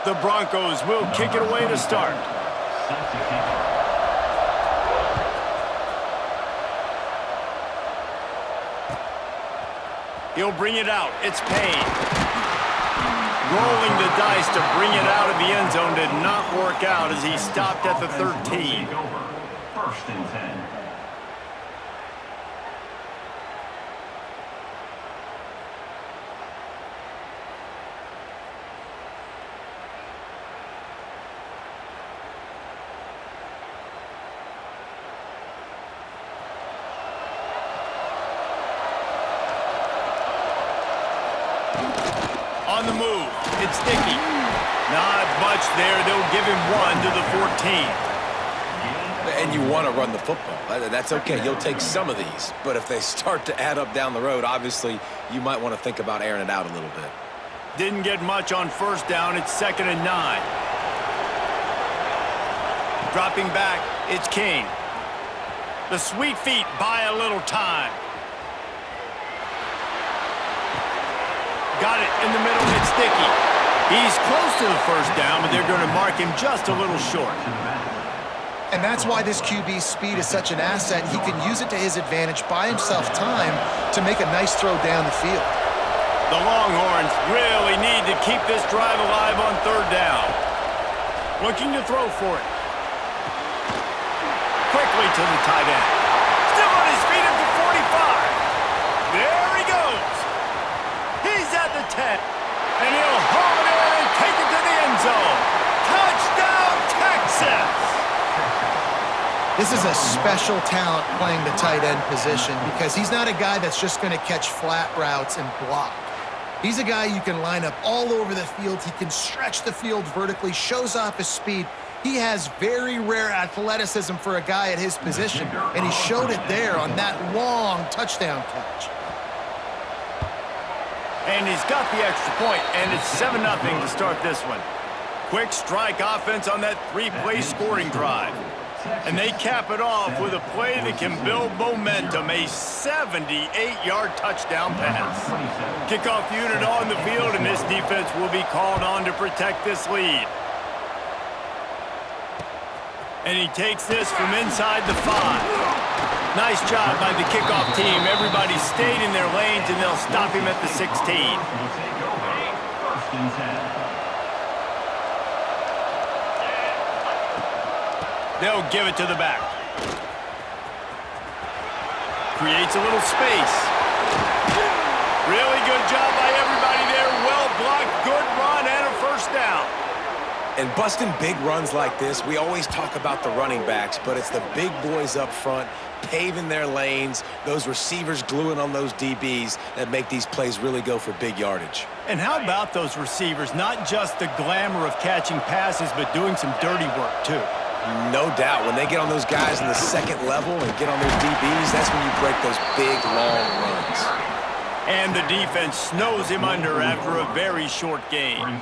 The Broncos will kick it away to start. He'll bring it out. It's Payne. Rolling the dice to bring it out of the end zone did not work out as he stopped at the 13. First and 10. On the move, it's Dickey. Not much there. They'll give him 1 to the 14. And you want to run the football. That's okay. You'll take some of these. But if they start to add up down the road, obviously, you might want to think about airing it out a little bit. Didn't get much on first down. It's 2nd and 9. Dropping back, it's King. The sweet feet buy a little time. Got it in the middle, it's Dickey. He's close to the first down, but they're going to mark him just a little short. And that's why this QB's speed is such an asset. He can use it to his advantage, buy himself time to make a nice throw down the field. The Longhorns really need to keep this drive alive on 3rd down. Looking to throw for it. Quickly to the tight end. Still on his feet at the 45. There he goes. He's at the 10. And he'll haul it in and take it to the end zone. Touchdown, Texas! This is a special talent playing the tight end position because he's not a guy that's just going to catch flat routes and block. He's a guy you can line up all over the field. He can stretch the field vertically, shows off his speed. He has very rare athleticism for a guy at his position, and he showed it there on that long touchdown catch. And he's got the extra point, and it's 7-0 to start this one. Quick strike offense on that 3-play scoring drive. And they cap it off with a play that can build momentum, a 78-yard touchdown pass. Kickoff unit on the field, and this defense will be called on to protect this lead. And he takes this from inside the 5. Nice job by the kickoff team. Everybody stayed in their lanes, and they'll stop him at the 16. First and 10. They'll give it to the back. Creates a little space. Really good job by everybody there. Well blocked, good run, and a first down. And busting big runs like this, we always talk about the running backs, but it's the big boys up front paving their lanes, those receivers gluing on those DBs that make these plays really go for big yardage. And how about those receivers? Not just the glamour of catching passes, but doing some dirty work, too. No doubt. When they get on those guys in the second level and get on those DBs, that's when you break those big, long runs. And the defense snows him under after a very short game.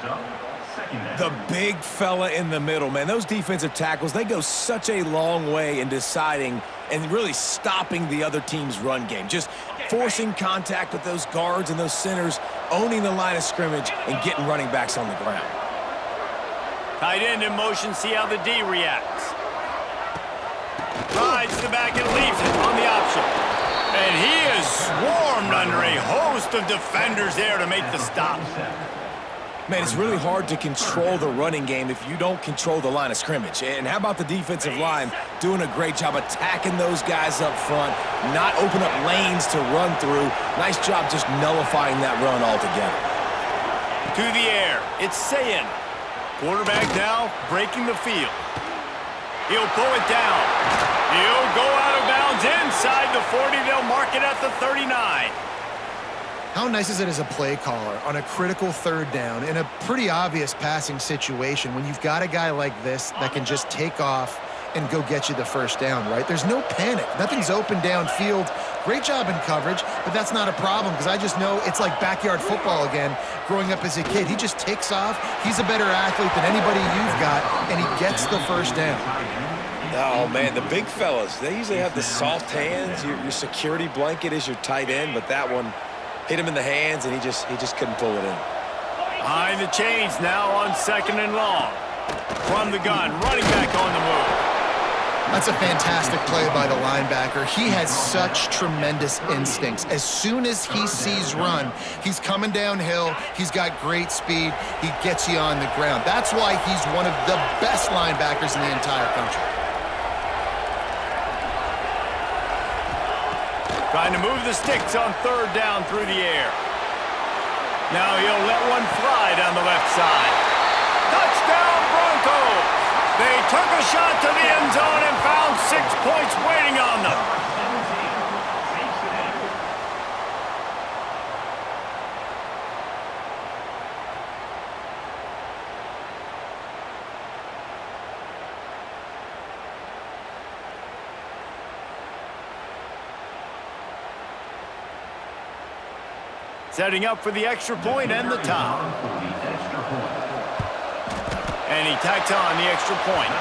The big fella in the middle, man. Those defensive tackles, they go such a long way in deciding and really stopping the other team's run game. Just forcing contact with those guards and those centers, owning the line of scrimmage, and getting running backs on the ground. Tight end in motion, see how the D reacts. Rides the back and leaves it on the option. And he is swarmed under a host of defenders there to make the stop. Man, it's really hard to control the running game if you don't control the line of scrimmage. And how about the defensive line doing a great job attacking those guys up front, not open up lanes to run through. Nice job just nullifying that run altogether. To the air, it's Sayin. Quarterback now breaking the field. He'll pull it down. He'll go out of bounds inside the 40. They'll mark it at the 39. How nice is it as a play caller on a critical 3rd down in a pretty obvious passing situation when you've got a guy like this that can just take off and go get you the first down, right? There's no panic. Nothing's open downfield. Great job in coverage, but that's not a problem because I just know it's like backyard football again growing up as a kid. He just takes off. He's a better athlete than anybody you've got, and he gets the first down. Oh, man, the big fellas, they usually have the soft hands. Your security blanket is your tight end, but that one hit him in the hands, and he just couldn't pull it in. Behind the chains now on 2nd and long. From the gun, running back on the move. That's a fantastic play by the linebacker. He has such tremendous instincts. As soon as he sees run, he's coming downhill. He's got great speed. He gets you on the ground. That's why he's one of the best linebackers in the entire country. Trying to move the sticks on 3rd down through the air. Now he'll let one fly down the left side. Touchdown Broncos! They took a shot to the end zone and found 6 points waiting on them. Setting up for the extra point and the tie. And he tacks on the extra point.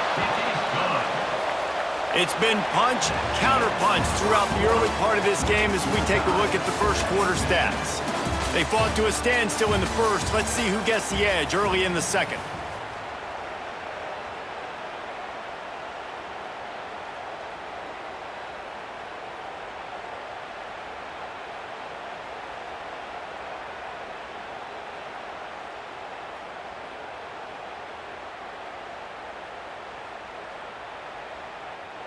It's been punch, counter-punch throughout the early part of this game as we take a look at the first quarter stats. They fought to a standstill in the first. Let's see who gets the edge early in the second.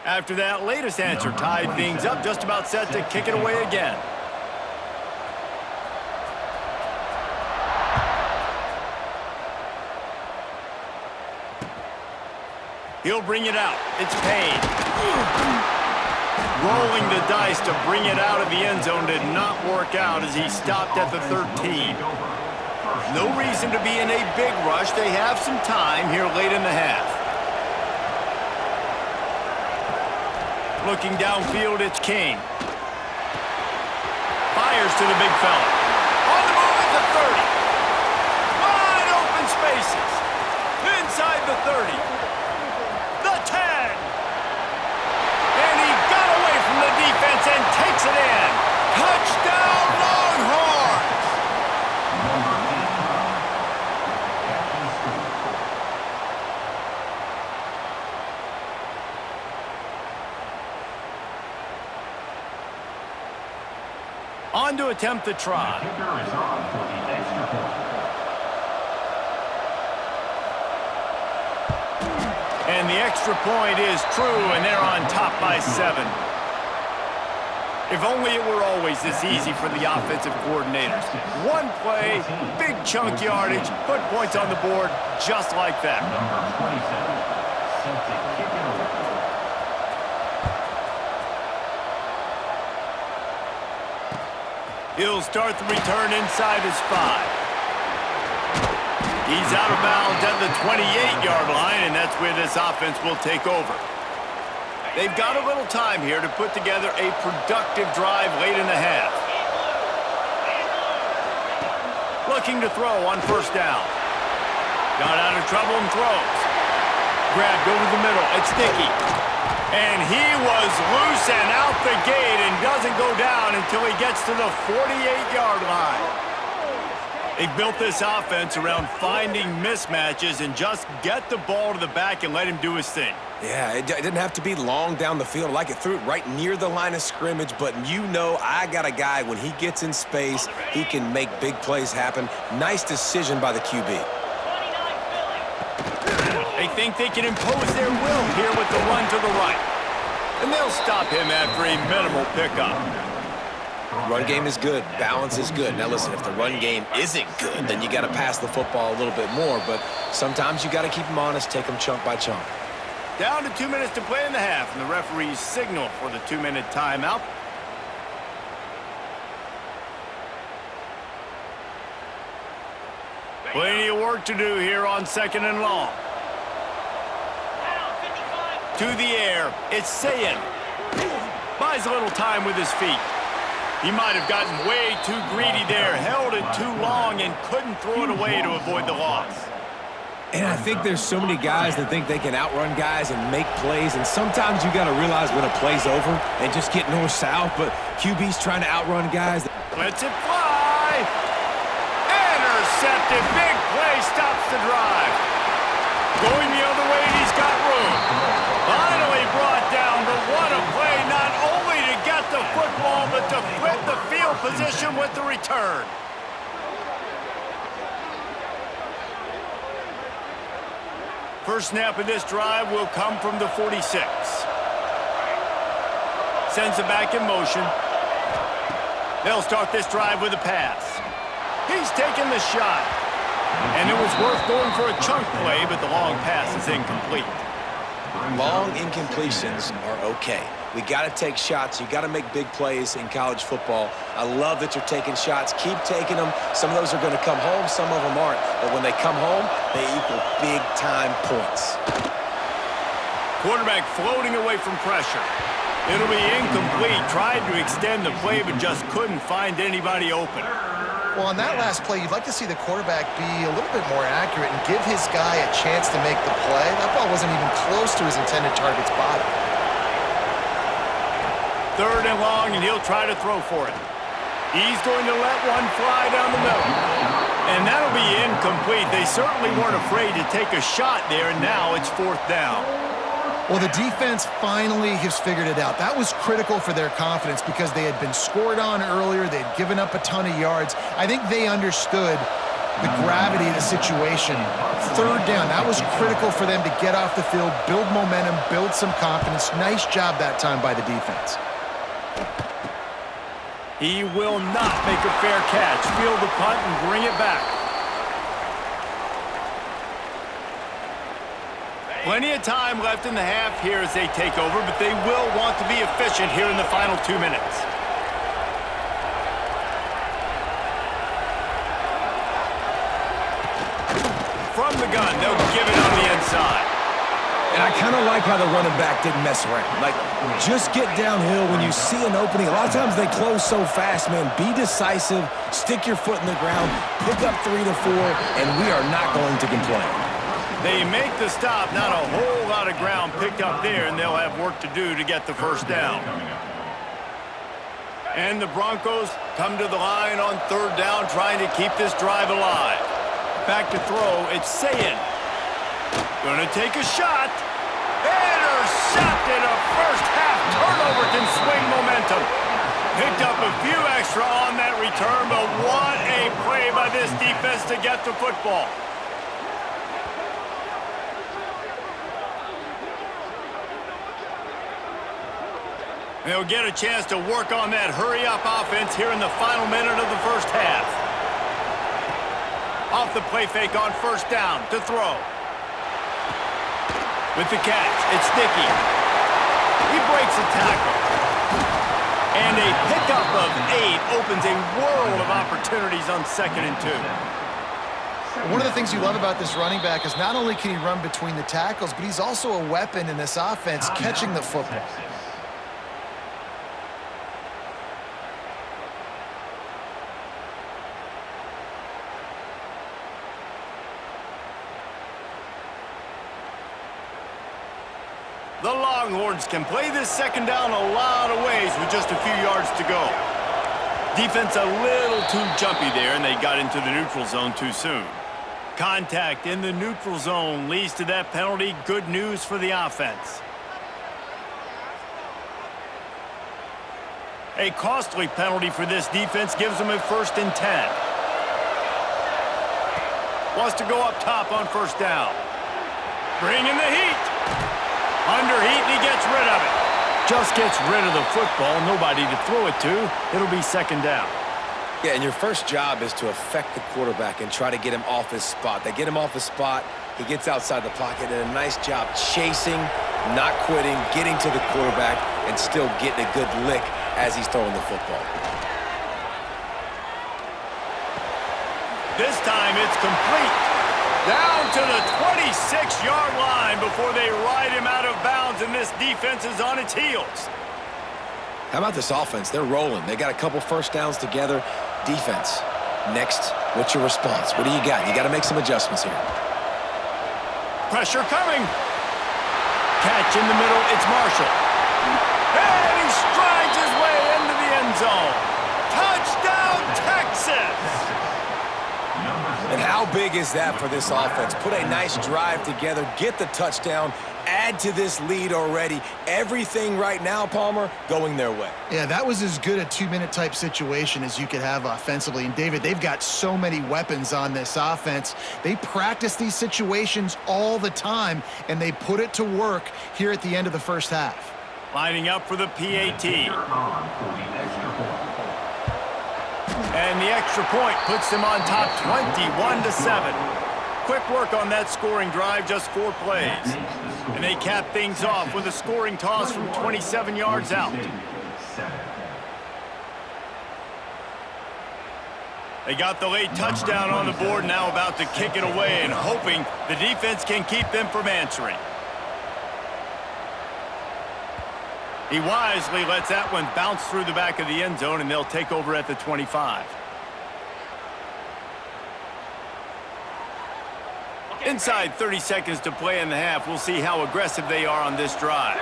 After that latest answer tied things up, just about set to kick it away again. He'll bring it out. It's Payne. Rolling the dice to bring it out of the end zone did not work out as he stopped at the 13. No reason to be in a big rush. They have some time here late in the half. Looking downfield, it's King. Fires to the big fella. On the move at the 30. Wide open spaces. Inside the 30. The 10. And he got away from the defense and takes it in. Touchdown Longhorns! On to attempt the try. And the extra point is true, and they're on top by 7. If only it were always this easy for the offensive coordinators. One play, big chunk yardage, put points on the board just like that. He'll start the return inside his 5. He's out of bounds at the 28-yard line, and that's where this offense will take over. They've got a little time here to put together a productive drive late in the half. Looking to throw on 1st down. Got out of trouble and throws. Grabbed over the middle. It's Dickey. And he was loose and out the gate and doesn't go down until he gets to the 48-yard line. They've built this offense around finding mismatches and just get the ball to the back and let him do his thing. Yeah, it didn't have to be long down the field. Like it threw it right near the line of scrimmage, but you know I got a guy, when he gets in space, he can make big plays happen. Nice decision by the QB. They think they can impose their will here with the run to the right. And they'll stop him after a minimal pickup. Run game is good. Balance is good. Now listen, if the run game isn't good, then you got to pass the football a little bit more. But sometimes you got to keep them honest, take them chunk by chunk. Down to 2 minutes to play in the half, and the referees signal for the 2-minute timeout. Plenty of work to do here on 2nd and long. To the air, it's Sayin. Buys a little time with his feet. He might have gotten way too greedy there, held it too long, and couldn't throw it away to avoid the loss. And I think there's so many guys that think they can outrun guys and make plays, and sometimes you got to realize when a play's over and just get north-south, but QB's trying to outrun guys. Lets it fly! intercepted. Big play stops the drive. Going the other way, he's got room. Finally brought down, but what a play, not only to get the football, but to flip the field position with the return. First snap of this drive will come from the 46. Sends it back in motion. They'll start this drive with a pass. He's taking the shot. And it was worth going for a chunk play, but the long pass is incomplete. Long incompletions are okay. We got to take shots. You got to make big plays in college football. I love that you're taking shots. Keep taking them. Some of those are going to come home. Some of them aren't. But when they come home, they equal big-time points. Quarterback floating away from pressure. It'll be incomplete. Tried to extend the play, but just couldn't find anybody open. Well, on that last play, you'd like to see the quarterback be a little bit more accurate and give his guy a chance to make the play. That ball wasn't even close to his intended target's body. Third and long, and he'll try to throw for it. He's going to let one fly down the middle. And that'll be incomplete. They certainly weren't afraid to take a shot there, and now it's fourth down. Well, the defense finally has figured it out. That was critical for their confidence because they had been scored on earlier. They'd given up a ton of yards. I think they understood the gravity of the situation. Third down, that was critical for them to get off the field, build momentum, build some confidence. Nice job that time by the defense. He will not make a fair catch. Field the punt and bring it back. Plenty of time left in the half here as they take over, but they will want to be efficient here in the final 2 minutes. From the gun, they'll give it on the inside. And I kind of like how the running back didn't mess around. Like, just get downhill when you see an opening. A lot of times they close so fast, man. Be decisive, stick your foot in the ground, pick up 3 to 4, and we are not going to complain. They make the stop, not a whole lot of ground picked up there, and they'll have work to do to get the first down. And the Broncos come to the line on third down, trying to keep this drive alive. Back to throw, it's Sayin. Gonna take a shot. Intercepted. A first half turnover can swing momentum. Picked up a few extra on that return, but what a play by this defense to get the football. They'll get a chance to work on that hurry-up offense here in the final minute of the first half. Off the play fake on first down to throw. With the catch, it's Dickey. He breaks a tackle. And a pickup of 8 opens a world of opportunities on 2nd and 2. One of the things you love about this running back is not only can he run between the tackles, but he's also a weapon in this offense, catching the football. The Longhorns can play this second down a lot of ways with just a few yards to go. Defense a little too jumpy there, and they got into the neutral zone too soon. Contact in the neutral zone leads to that penalty. Good news for the offense. A costly penalty for this defense gives them a 1st and 10. Wants to go up top on first down. Bringing the heat. Under heat, and he gets rid of it. Just gets rid of the football. Nobody to throw it to. It'll be 2nd down. Yeah, and your first job is to affect the quarterback and try to get him off his spot. They get him off his spot. He gets outside the pocket, and a nice job chasing, not quitting, getting to the quarterback, and still getting a good lick as he's throwing the football. This time it's complete. Down to the 26-yard line before they ride him out of bounds, and this defense is on its heels. How about this offense? They're rolling. They got a couple first downs together. Defense, next, what's your response? What do you got? You got to make some adjustments here. Pressure coming. Catch in the middle, it's Marshall. And he strides his way into the end zone. Touchdown, Texas! And how big is that for this offense? Put a nice drive together, get the touchdown, add to this lead already. Everything right now, Palmer, going their way. Yeah, that was as good a two-minute type situation as you could have offensively. And, David, they've got so many weapons on this offense. They practice these situations all the time, and they put it to work here at the end of the first half. Lining up for the PAT. They're on for the extra point. And the extra point puts them on top 21-7. Quick work on that scoring drive, just 4 plays. And they cap things off with a scoring toss from 27 yards out. They got the late touchdown on the board, now about to kick it away and hoping the defense can keep them from answering. He wisely lets that one bounce through the back of the end zone, and they'll take over at the 25. Inside 30 seconds to play in the half. We'll see how aggressive they are on this drive.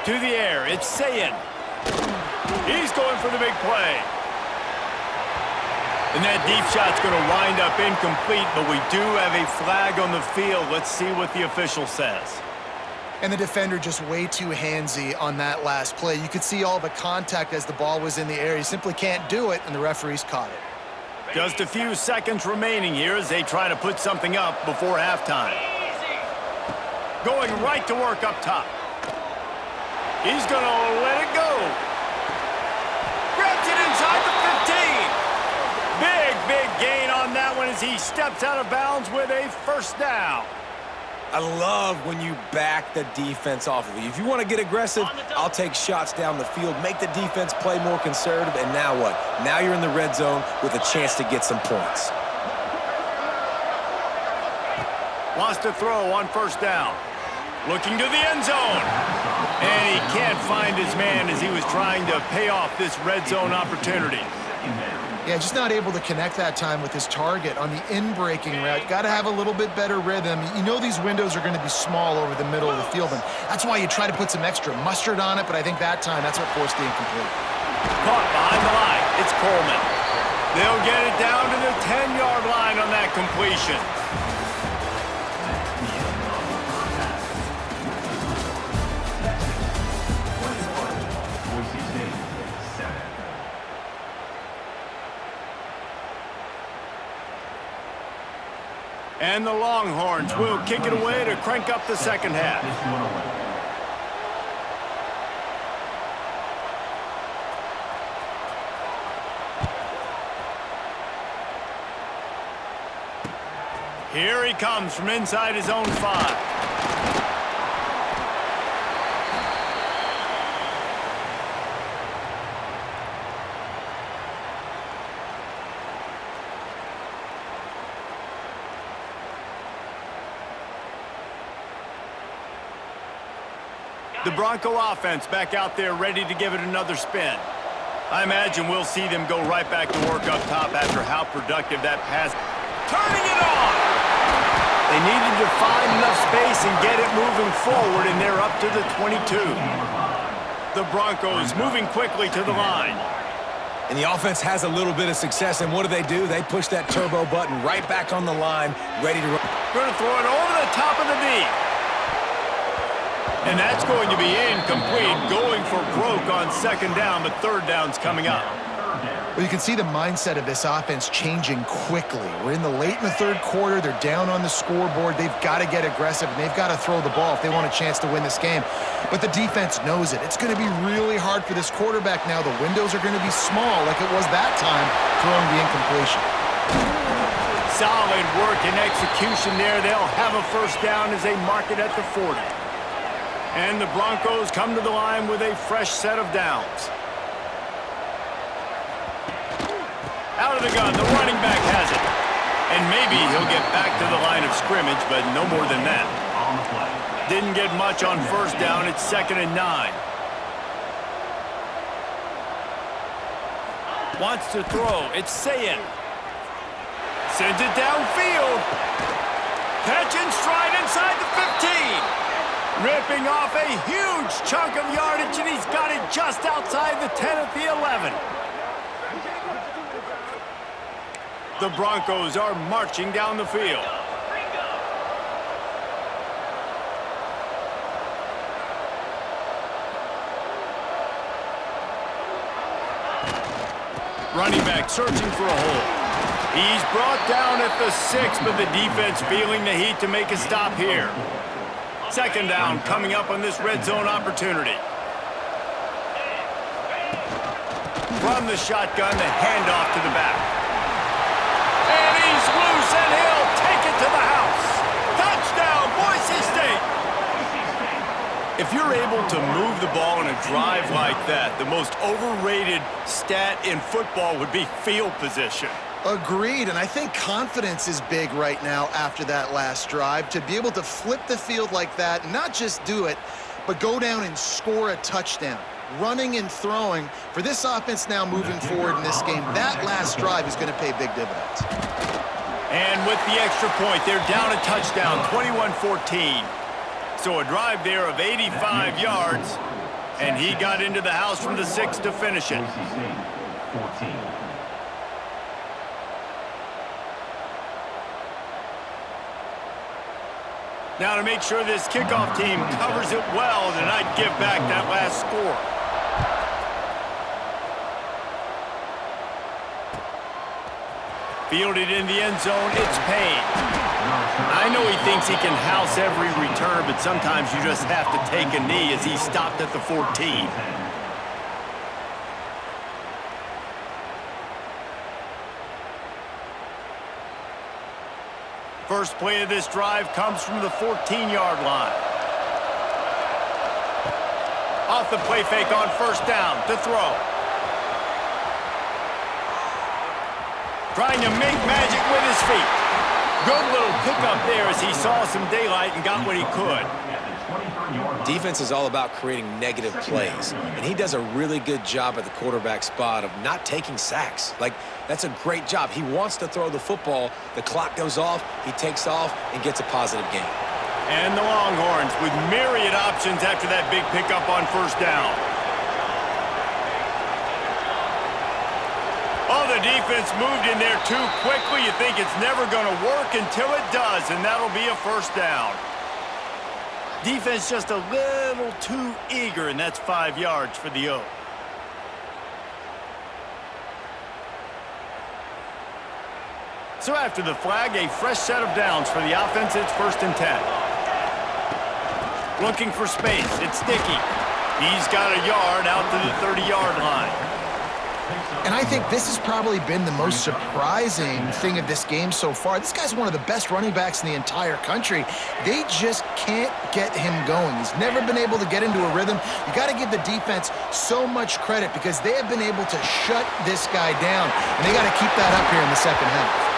To the air, it's Sayin. He's going for the big play. And that deep shot's going to wind up incomplete, but we do have a flag on the field. Let's see what the official says. And the defender just way too handsy on that last play. You could see all the contact as the ball was in the air. He simply can't do it, and the referee's caught it. Just a few seconds remaining here as they try to put something up before halftime. Going right to work up top. He's going to let it go. Grabs it inside the 15. Big gain on that one as he steps out of bounds with a first down. I love when you back the defense off of you. If you want to get aggressive, I'll take shots down the field, make the defense play more conservative, and now what? Now you're in the red zone with a chance to get some points. Wants to throw on first down. Looking to the end zone. And he can't find his man as he was trying to pay off this red zone opportunity. Yeah, just not able to connect that time with his target on the in-breaking route. Got to have a little bit better rhythm. You know these windows are going to be small over the middle of the field, and that's why you try to put some extra mustard on it, but I think that time that's what forced the incomplete. Caught behind the line. It's Coleman. They'll get it down to the 10-yard line on that completion. And the Longhorns will kick it away to crank up the second half. Here he comes from inside his own 5. The Bronco offense back out there ready to give it another spin. I imagine we'll see them go right back to work up top after how productive that pass. Turning it on! They needed to find enough space and get it moving forward, and they're up to the 22. The Broncos moving quickly to the line. And the offense has a little bit of success, and what do? They push that turbo button right back on the line, ready to run. Going to throw it over the top of the knee. And that's going to be incomplete, going for broke on second down, but third down's coming up. Well, you can see the mindset of this offense changing quickly. We're in the late in the third quarter. They're down on the scoreboard. They've got to get aggressive, and they've got to throw the ball if they want a chance to win this game. But the defense knows it. It's going to be really hard for this quarterback now. The windows are going to be small like it was that time throwing the incompletion. Solid work and execution there. They'll have a first down as they mark it at the 40. And the Broncos come to the line with a fresh set of downs. Out of the gun, the running back has it. And maybe he'll get back to the line of scrimmage, but no more than that. Didn't get much on first down. It's 2nd and 9. Wants to throw. It's Sayin. Sends it downfield. Catch and stride inside the 15. Ripping off a huge chunk of yardage, and he's got it just outside the 10 at the 11. The Broncos are marching down the field. Running back searching for a hole. He's brought down at the 6, but the defense feeling the heat to make a stop here. Second down coming up on this red zone opportunity. From the shotgun, the handoff to the back. And he's loose, and he'll take it to the house. Touchdown, Boise State! If you're able to move the ball in a drive like that, the most overrated stat in football would be field position. Agreed, and I think confidence is big right now after that last drive. To be able to flip the field like that, not just do it, but go down and score a touchdown. Running and throwing, for this offense now moving forward in this game, that last drive is going to pay big dividends. And with the extra point, they're down a touchdown, 21-14. So a drive there of 85 yards, and he got into the house from the 6 to finish it. Boise State, 14. Now to make sure this kickoff team covers it well to not give back that last score. Fielded in the end zone, it's Payne. I know he thinks he can house every return, but sometimes you just have to take a knee as he stopped at the 14. First play of this drive comes from the 14-yard line. Off the play fake on first down to throw. Trying to make magic with his feet. Good little pickup there as he saw some daylight and got what he could. Defense is all about creating negative plays, and he does a really good job at the quarterback spot of not taking sacks. Like, that's a great job. He wants to throw the football. The clock goes off, he takes off, and gets a positive gain. And the Longhorns with myriad options after that big pickup on first down. Oh, the defense moved in there too quickly. You think it's never going to work until it does, and that'll be a first down. Defense just a little too eager, and that's 5 yards for the O. So after the flag, a fresh set of downs for the offense. It's 1st and 10. Looking for space. It's Sticky. He's got a yard out to the 30-yard line. And I think this has probably been the most surprising thing of this game so far. This guy's one of the best running backs in the entire country. They just can't get him going. He's never been able to get into a rhythm. You got to give the defense so much credit because they have been able to shut this guy down, and they got to keep that up here in the second half.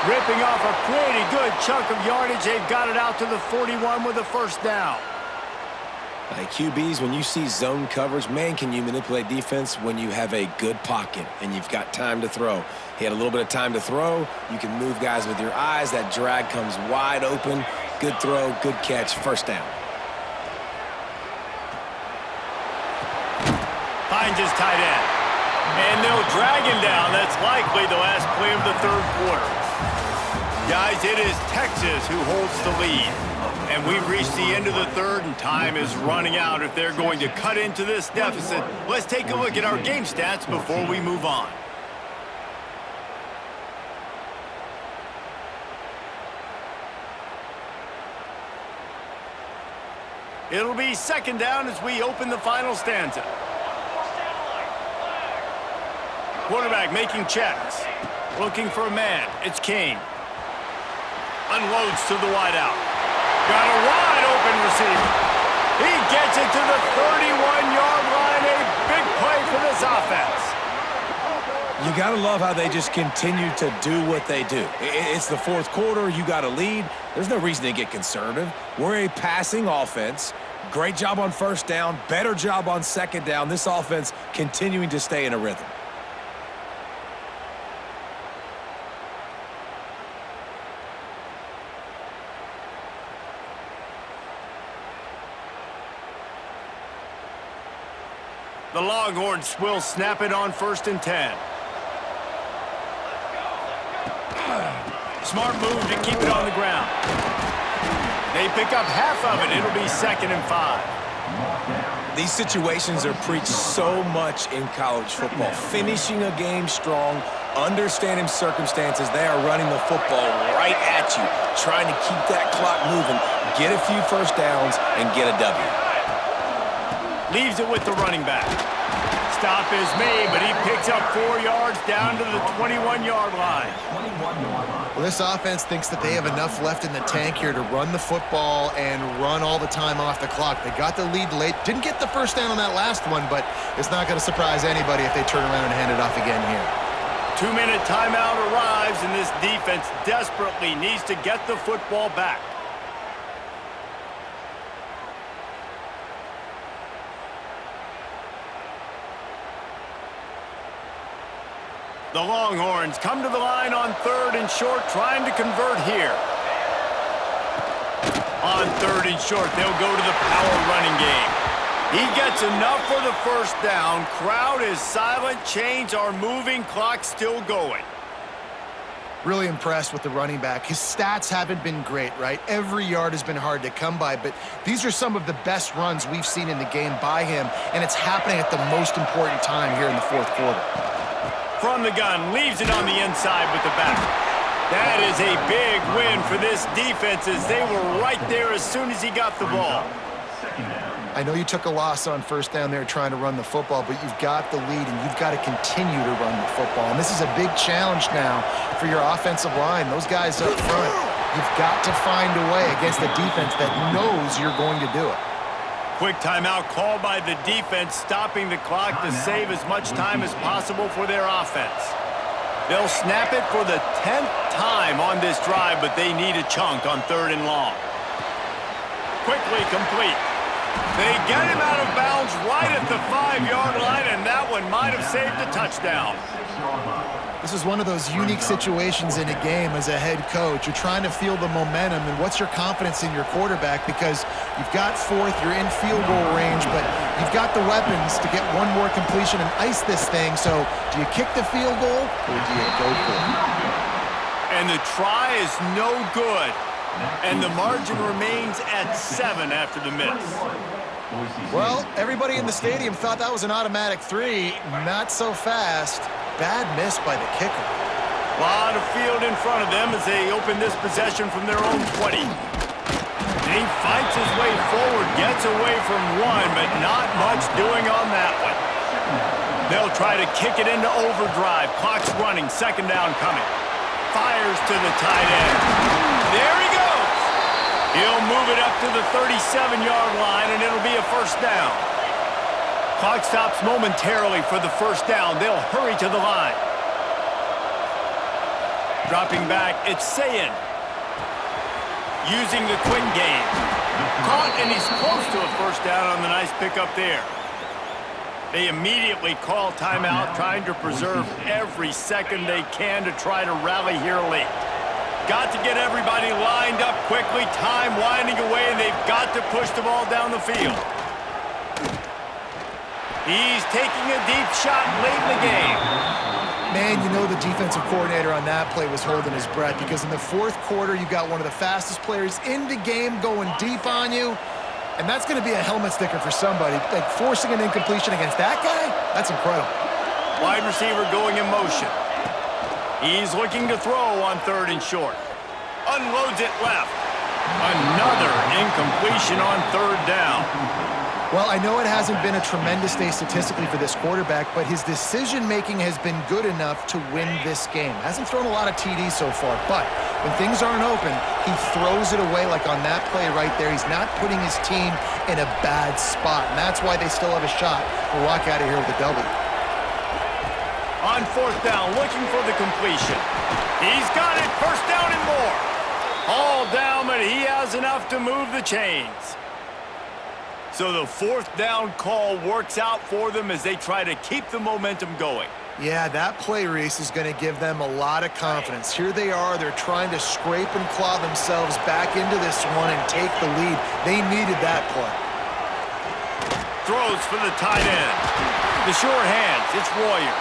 Ripping off a pretty good chunk of yardage. They've got it out to the 41 with a first down. QBs, when you see zone coverage, man, can you manipulate defense when you have a good pocket and you've got time to throw. He had a little bit of time to throw. You can move guys with your eyes. That drag comes wide open. Good throw, good catch, first down. Finds his tight end. And they'll drag him down. That's likely the last play of the third quarter. Guys, it is Texas who holds the lead. And we've reached the end of the third, and time is running out if they're going to cut into this deficit. Let's take a look at our game stats before we move on. It'll be second down as we open the final stanza. Quarterback making checks. Looking for a man. It's Kane. Unloads to the wideout. Got a wide open receiver. He gets it to the 31-yard line. A big play for this offense. You got to love how they just continue to do what they do. It's the fourth quarter. You got a lead. There's no reason to get conservative. We're a passing offense. Great job on first down. Better job on second down. This offense continuing to stay in a rhythm. The Longhorns will snap it on 1st and 10. Smart move to keep it on the ground. They pick up half of it. It'll be 2nd and 5. These situations are preached so much in college football. Finishing a game strong, understanding circumstances. They are running the football right at you, trying to keep that clock moving, get a few first downs, and get a W. Leaves it with the running back. Stop is made, but he picks up 4 yards down to the 21-yard line. Well, this offense thinks that they have enough left in the tank here to run the football and run all the time off the clock. They got the lead late. Didn't get the first down on that last one, but it's not going to surprise anybody if they turn around and hand it off again here. 2-minute timeout arrives, and this defense desperately needs to get the football back. The Longhorns come to the line on 3rd and short, trying to convert here. On 3rd and short, they'll go to the power running game. He gets enough for the first down. Crowd is silent. Chains are moving. Clock still going. Really impressed with the running back. His stats haven't been great, right? Every yard has been hard to come by, but these are some of the best runs we've seen in the game by him, and it's happening at the most important time here in the 4th quarter. From the gun, leaves it on the inside with the back. That is a big win for this defense as they were right there as soon as he got the ball. I know you took a loss on first down there trying to run the football, but you've got the lead and you've got to continue to run the football. And this is a big challenge now for your offensive line. Those guys up front, you've got to find a way against a defense that knows you're going to do it. Quick timeout called by the defense, stopping the clock to save as much time as possible for their offense. They'll snap it for the 10th time on this drive, but they need a chunk on 3rd and long. Quickly complete. They get him out of bounds right at the 5-yard line, and that one might have saved a touchdown. This is one of those unique situations in a game as a head coach. You're trying to feel the momentum, and what's your confidence in your quarterback? Because you've got 4th, you're in field goal range, but you've got the weapons to get one more completion and ice this thing. So do you kick the field goal, or do you go for it? And the try is no good. And the margin remains at 7 after the miss. Well, everybody in the stadium thought that was an automatic 3. Not so fast. Bad miss by the kicker. Lot of field in front of them as they open this possession from their own 20. And he fights his way forward, gets away from one, but not much doing on that one. They'll try to kick it into overdrive. Clock's running, 2nd down coming. Fires to the tight end. There he goes. He'll move it up to the 37-yard line, and it'll be a first down. Clock stops momentarily for the first down. They'll hurry to the line. Dropping back, it's Sayin. Using the quick game. Caught, and he's close to a first down on the nice pickup there. They immediately call timeout, trying to preserve every second they can to try to rally here late. Got to get everybody lined up quickly, time winding away, and they've got to push the ball down the field. He's taking a deep shot late in the game. Man, you know the defensive coordinator on that play was holding his breath, because in the 4th quarter, you got one of the fastest players in the game going deep on you, and that's going to be a helmet sticker for somebody. Like, forcing an incompletion against that guy, that's incredible. Wide receiver going in motion. He's looking to throw on 3rd and short. Unloads it left. Another incompletion on 3rd down. Well, I know it hasn't been a tremendous day statistically for this quarterback, but his decision-making has been good enough to win this game. Hasn't thrown a lot of TDs so far, but when things aren't open, he throws it away like on that play right there. He's not putting his team in a bad spot, and that's why they still have a shot to walk out of here with a W. On 4th down, looking for the completion. He's got it, first down and more. All down, but he has enough to move the chains. So the 4th down call works out for them as they try to keep the momentum going. Yeah, that play, Reese, is going to give them a lot of confidence. Here they are. They're trying to scrape and claw themselves back into this one and take the lead. They needed that play. Throws for the tight end. The sure hands, it's Royer.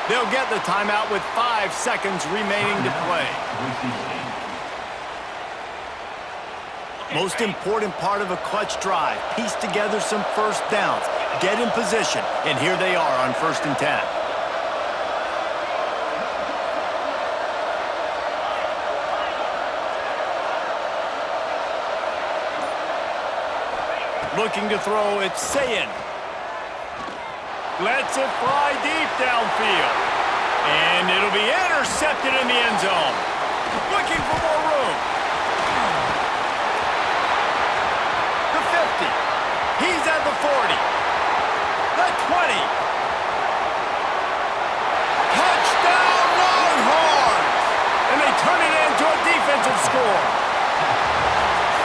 They'll get the timeout with 5 seconds remaining to play. Most important part of a clutch drive. Piece together some first downs. Get in position. And here they are on 1st and 10. Looking to throw, it's Sayin. Lets it fly deep downfield. And it'll be intercepted in the end zone. Looking for more room. The 50. He's at the 40. The 20. Touchdown Longhorns! And they turn it into a defensive score.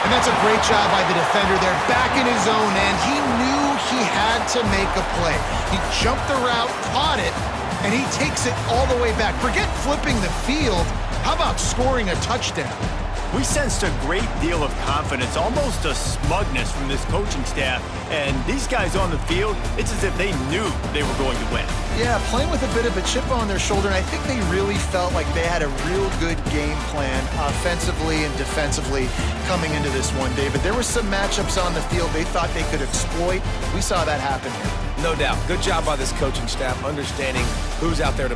And that's a great job by the defender there, back in his own end. He knew he had to make a play. He jumped the route, caught it, and he takes it all the way back. Forget flipping the field. How about scoring a touchdown? We sensed a great deal of confidence, almost a smugness from this coaching staff. And these guys on the field, it's as if they knew they were going to win. Yeah, playing with a bit of a chip on their shoulder, and I think they really felt like they had a real good game plan offensively and defensively coming into this one, David. There were some matchups on the field they thought they could exploit. We saw that happen here. No doubt. Good job by this coaching staff understanding who's out there to